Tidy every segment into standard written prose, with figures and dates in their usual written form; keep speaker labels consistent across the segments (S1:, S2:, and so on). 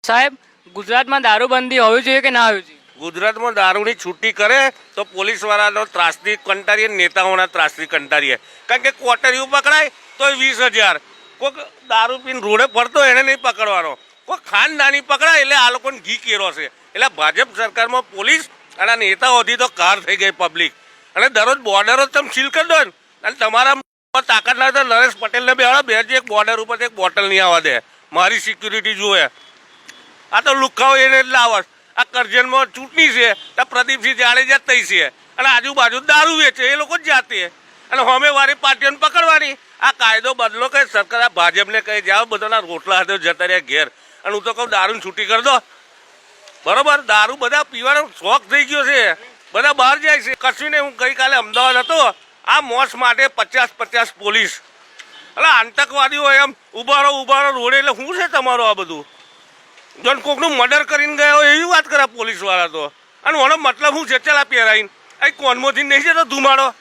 S1: સાહેબ, ગુજરાતમાં દારૂબંધી હોવી જોઈએ કે ના હોવી જોઈએ?
S2: ગુજરાતમાં દારૂની છૂટી કરે તો પોલીસવાળાનો ત્રાસથી કંટાળીએ, નેતાઓના ત્રાસથી કંટાળીએ. કારણ કે કોટરીઓ પકડાય તો 20,000, કોઈક દારૂ પીને રોડે ફરતો એને નહીં પકડવાનો, કોઈ ખાનદાની પકડાય એટલે આ લોકોને ઘી કેરો છે. એટલે ભાજપ સરકારમાં પોલીસ અને નેતાઓથી તો કાર થઈ ગઈ પબ્લિક. અને દરરોજ બોર્ડરો તમે સીલ કરી દો ને, અને તમારા તાકાત ના તો નરેશ પટેલને બેહાડો, બે એક બોર્ડર ઉપર એક બોટલ નહીં આવવા દે, મારી સિક્યુરિટી જુએ. આ તો લુખાઓ એને એટલે આવત. આ કરજણમાં ચૂંટણી છે તો પ્રદીપસિંહ જાડેજા તઈ છે, અને આજુબાજુ દારૂ વેચે એ લોકો જ જાતે, અને હોમેવાળી પાર્ટીઓને પકડવાની. આ કાયદો બદલો કે સરકાર આ ભાજપને કહી જાઓ, બધાના રોટલા હાથે જતા રહ્યા ઘેર. અને હું તો કહું દારૂની છૂટી કરી દો. બરોબર, દારૂ બધા પીવાનો શોખ થઈ ગયો છે, બધા બહાર જાય છે. કશું નહીં, હું ગઈકાલે અમદાવાદ હતો, આ મોસ માટે 50 પોલીસ. એટલે આતંકવાદીઓ એમ ઉભારો રોડે, એટલે શું છે તમારું આ બધું? જો કોકનું મર્ડર કરીને ગયા હોય એવી વાત કરે પોલીસવાળા તો. અને ઓનો મતલબ શું છે? ચલા પહેરાઈને અહીં કોનમોથી નહીં જતો ધુમાડો?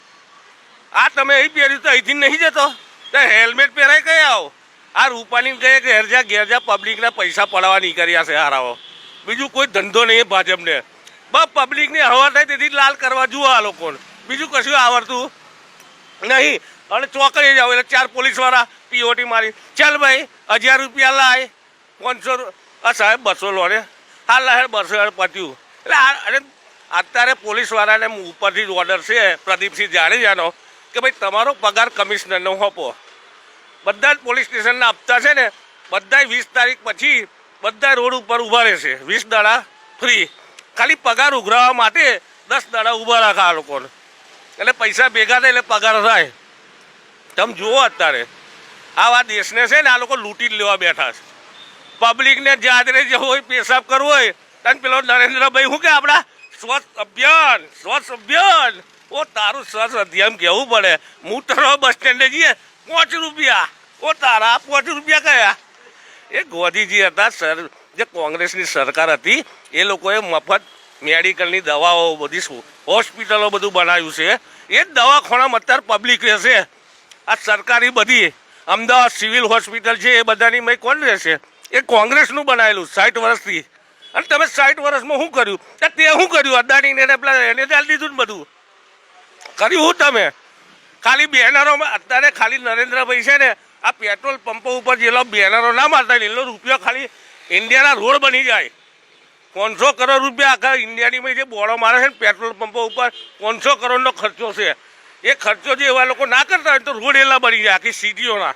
S2: આ તમે અહીં પહેર્યું તો અહીંથી નહીં જતો? તો હેલ્મેટ પહેરાય કઈ આવો? આ રૂપાણી કહે કે ઘેરજા પબ્લિકના પૈસા પડાવવા નહીં કર્યા છે હારાઓ. બીજું કોઈ ધંધો નહીં ભાજપને. બસ પબ્લિકની હવા થાય તેથી લાલ કરવા જુઓ આ લોકોને, બીજું કશું આવડતું નહીં. અને ચોકડી જાવ એટલે 4 પોલીસવાળા પીઓટી મારી, ચાલ ભાઈ 1000 રૂપિયા લાય, 500. સાહેબ 200 લો ને, હાલ લાય 200 પત્યું. એટલે અરે અત્યારે પોલીસવાળાને ઉપરથી જ ઓર્ડર છે પ્રદીપસિંહ જાડેજાનો કે ભાઈ તમારો પગાર કમિશનરનો હોપો. બધા જ પોલીસ સ્ટેશનના હપ્તા છે ને, બધા 20 તારીખ પછી બધા રોડ ઉપર ઊભા રહેશે, 20 દાડા ફ્રી. ખાલી પગાર ઉઘરાવવા માટે 10 દાડા ઊભા રાખા આ લોકોને. એટલે પૈસા ભેગા થાય એટલે પગાર થાય. તમે જુઓ અત્યારે આવા દેશને છે ને આ લોકો લૂંટી જ લેવા બેઠા છે. પબ્લિકને જાદરે જવું હોય, પેશાબ કરવો હોય, તને પેલો નરેન્દ્રભાઈ શું કે આપણા સ્વચ્છ અભિયાન. ઓ તારું સ્વચ્છ અભિયાન કહેવું પડે. મૂતરો બસ સ્ટેન્ડે જઈએ 5 રૂપિયા. ઓ તારા 5 રૂપિયા કયા? એ ગોધીજી હતા સર, જે કોંગ્રેસની સરકાર હતી, એ લોકોએ મફત મેડિકલની દવાઓ, બધી હોસ્પિટલો બધું બનાવ્યું છે. એ જ દવાખાનામાં અત્યારે પબ્લિક રહેશે. આ સરકારી બધી અમદાવાદ સિવિલ હોસ્પિટલ છે એ બધાની મેં કોણ રહેશે? એ કોંગ્રેસનું બનાવેલું 60 વર્ષથી. અને તમે 60 વર્ષમાં શું કર્યું? તે શું કર્યું? અદાણીને પેલા એને ચાલી દીધું ને બધું કર્યું. શું તમે ખાલી બેનરોમાં અત્યારે ખાલી નરેન્દ્રભાઈ છે ને, આ પેટ્રોલ પંપો ઉપર જેટલો બેનરો ના મારતા એટલો રૂપિયો ખાલી ઇન્ડિયાના રોડ બની જાય. 500 કરોડ રૂપિયા આખા ઇન્ડિયાની જે બોર્ડો મારે છે ને પેટ્રોલ પંપો ઉપર, 500 કરોડનો ખર્ચો છે. એ ખર્ચો જે એવા લોકો ના કરતા હોય તો રોડ એટલા બની જાય આખી સિટીઓના.